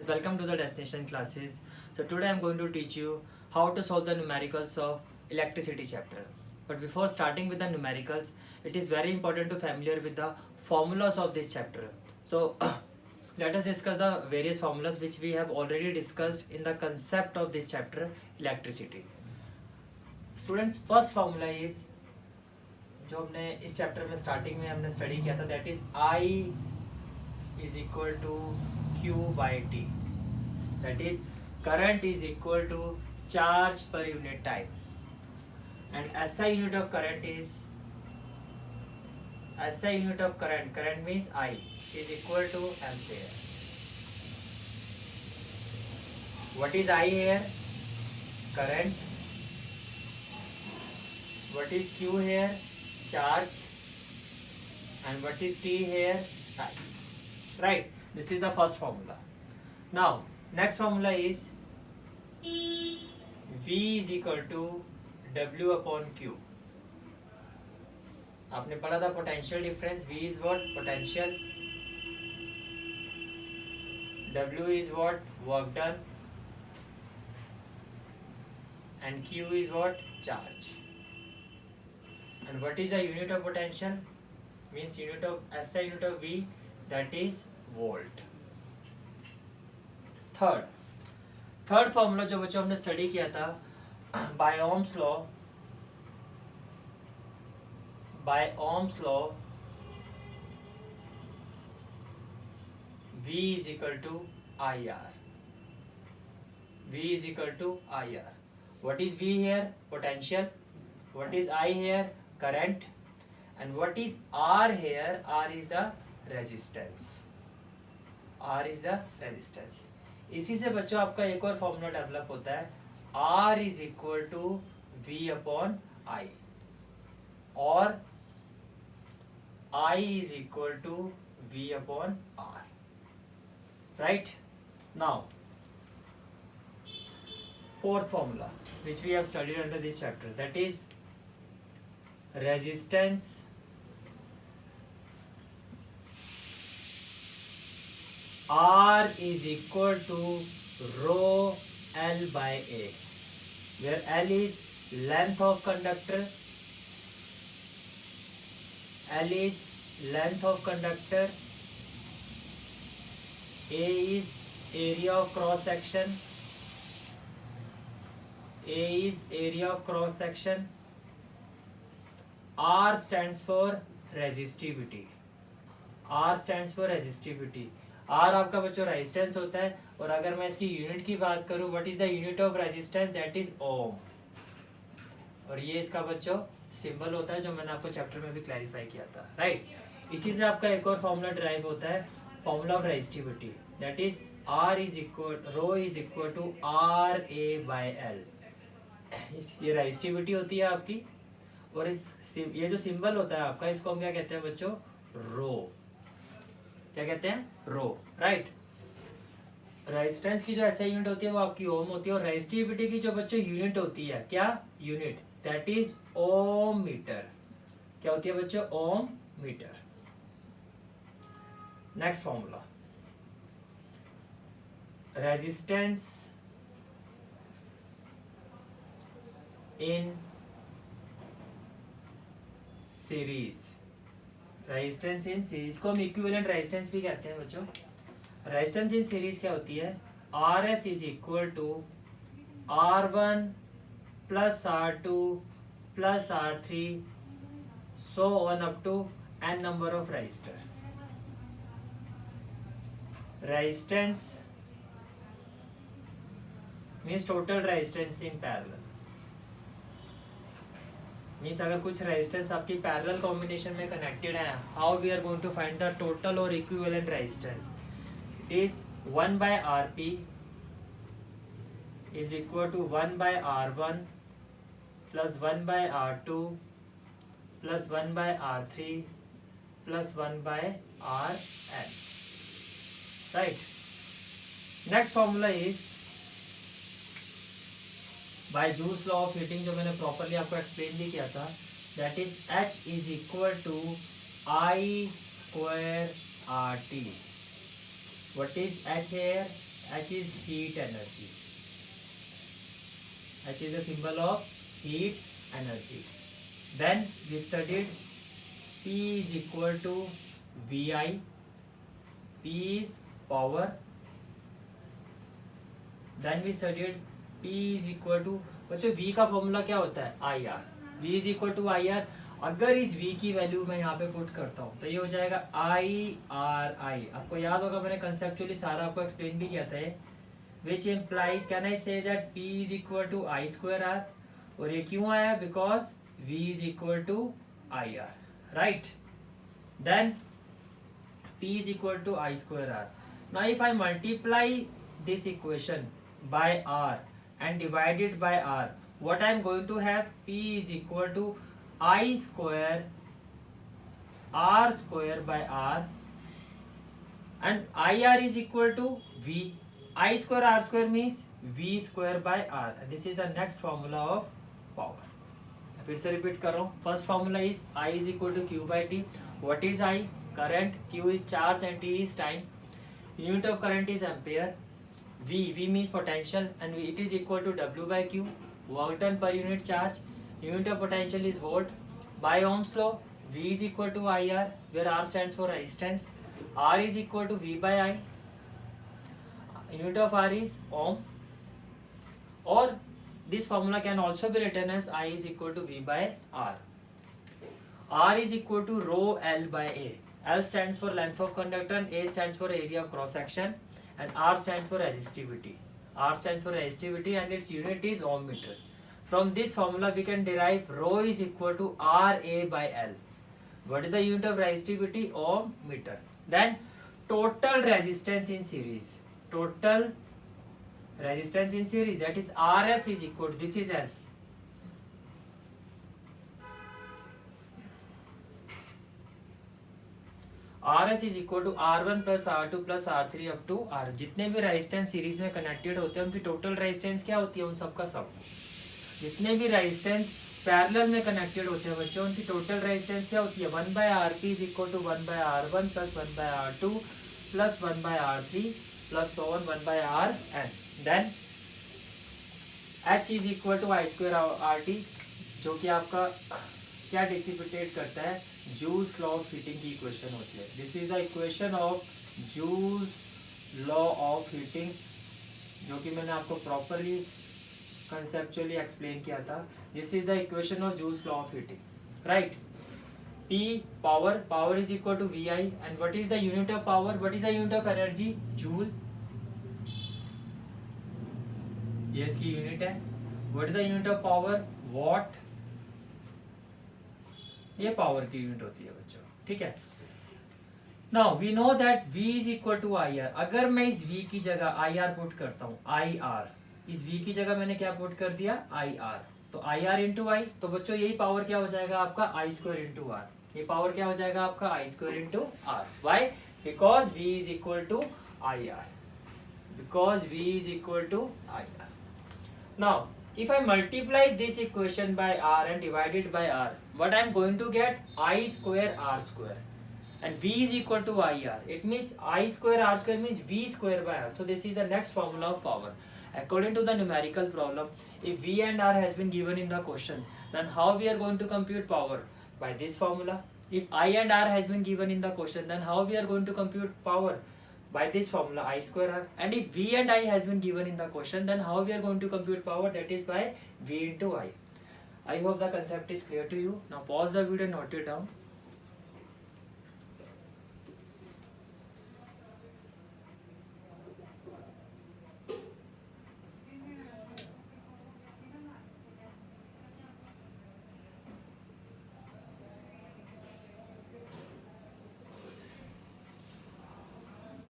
welcome to the destination classes. So today I'm going to teach you how to solve the numericals of electricity chapter. But before starting with the numericals, it is very important to familiar with the formulas of this chapter. So let us discuss the various formulas which we have already discussed in the concept of this chapter, electricity. Students, first formula is जो हमने इस chapter में starting में हमने study किया था, that is I is equal to Q by T. That is, current is equal to charge per unit time. And SI unit of current is SI unit of current means I is equal to ampere. What is I here? Current. What is Q here? Charge. And what is T here? Time. Right, this is the first formula. Now next formula is V is equal to W upon Q. आपने पढ़ा था potential difference. V is what? Potential. W is what? Work done. And Q is what? Charge. And what is the unit of potential? Means unit of SI unit of V, that is volt. Third formula जो बच्चों हमने study किया था, by Ohm's law V is equal to IR. What is V here? Potential. What is I here? Current. And what is R here? R is the resistance. इसी से बच्चों आपका एक और फॉर्मूला डेवलप होता है, R is equal to V upon I, और I is equal to V upon R. Right? Now, fourth formula which we have studied under this chapter, that is resistance R is equal to rho L by A, where L is length of conductor, A is area of cross section, R stands for resistivity. R आपका बच्चों resistance होता है, और अगर मैं इसकी unit की बात करूं, what is the unit of resistance? That is ohm. और ये इसका बच्चों सिंबल होता है, जो मैंने आपको चैप्टर में भी क्लैरिफाई किया था. राइट? इसी से आपका एक और फॉर्मूला डिराइव होता है, formula of resistivity, that is rho is equal to R A by L. ये रेजिस्टिविटी होती है आपकी, और ये जो सिंबल होता है आपका, इसको हम क्या कहते हैं बच्चों? रो. क्या कहते हैं? रो. राइट? रेजिस्टेंस की जो ऐसा यूनिट होती है वो आपकी ओम होती है, और रेजिस्टिविटी की जो बच्चों यूनिट होती है, क्या unit? That is ohm metre. क्या होती है बच्चों? Ohm metre. Next formula, resistance in series. Resistance in series को हम इक्विवेलेंट रेजिस्टेंस भी कहते हैं बच्चों. रेजिस्टेंस इन सीरीज क्या होती है? RS is equal to R1 plus R2 plus R3 so on up to n number of resistor. Resistance means total resistance in parallel. Means अगर कुछ रेजिस्टेंस आपकी पैरेलल कॉम्बिनेशन में कनेक्टेड है, how we are going to find the total और equivalent resistance? It is 1 by Rp is equal to 1 by R1 plus 1 by R2 plus 1 by R3 plus 1 by Rn. Right? Next formula is by जूस law of heating, जो मैंने properly आपको explain भी किया था, that is H is equal to I square RT. What is H here? H is heat energy. H is the symbol of heat energy. Then we studied P is equal to VI. P is power. Then we studied P is equal to, बच्चों V का formula क्या होता है? IR. V is equal to IR. अगर इस V की value मैं यहाँ पे पुट करता हूँ तो ये हो जाएगा IRI. आपको याद होगा मैंने कंसेप्चुअली सारा आपको एक्सप्लेन भी किया था ये. Which implies, can I say that P is equal to I square R? और ये क्यों आया? Because V is equal to IR. Right? Then P is equal to I square R. Now if I multiply this equation by R and divide it by R, what I am going to have? P is equal to I square R square by R, and IR is equal to V. I square R square means V square by R. And this is the next formula of power. फिर से repeat कर रहा हूँ. First formula is I is equal to Q by T. What is I? Current. Q is charge and T is time. Unit of current is ampere. V means potential, and it is equal to W by Q. Work done per unit charge. Unit of potential is volt. By Ohm's law, V is equal to IR, where R stands for resistance. R is equal to V by I. Unit of R is Ohm. Or this formula can also be written as I is equal to V by R. R is equal to rho L by A. L stands for length of conductor and A stands for area of cross section, and R stands for resistivity. R stands for resistivity and its unit is ohm meter. From this formula we can derive rho is equal to RA by L. What is the unit of resistivity? Ohm meter. Then total resistance in series. Total resistance in series, that is RS is equal to, this is S. RS is equal to R1 plus R2 plus R3 up to R. जितने भी resistance series में connected होते हैं उनकी total resistance क्या होती है? उन सबका सम. जितने भी रेजिस्टेंस पैरेलल में कनेक्टेड होते हैं बच्चों उनकी टोटल रेजिस्टेंस क्या होती है? 1 by RP is equal to 1 by R1 plus 1 by R2 plus 1 by R3 plus so on 1 by Rn. Then H is equal to I square RT, जो कि आपका क्या डिसिपेटेट करता है? जूल्स लॉ ऑफ हीटिंग की इक्वेशन होती है. This is the equation of joules law of heating, जो कि मैंने आपको प्रॉपरली कंसेप्चुअली एक्सप्लेन किया था. This is the equation of joules law of heating, right. P power is equal to VI, and what is the unit of power? What is the unit of energy? Joule. ये इसकी unit है. What is the unit of power? Watt. ये power की unit होती है बच्चों, ठीक है. Now we know that V is equal to IR. अगर मैं इस V की जगह IR पुट करता हूँ, IR, इस V की जगह मैंने क्या पुट कर दिया? IR. तो IR इंटू I, तो बच्चों यही पावर क्या हो जाएगा आपका? I square into R. ये पावर क्या हो जाएगा आपका? I square into R. Why? Because V is equal to IR. Because V is equal to IR. Now, if I multiply this equation by R and divide it by R, what I am going to get? I square R square. And V is equal to IR. It means I square R square means V square by R. So this is the next formula of power. According to the numerical problem, if V and R has been given in the question, then how we are going to compute power? By this formula. If I and R has been given in the question, then how we are going to compute power? By this formula, I square R. And if V and I has been given in the question, then how we are going to compute power? That is by V into I. I hope the concept is clear to you. Now pause the video and note it down.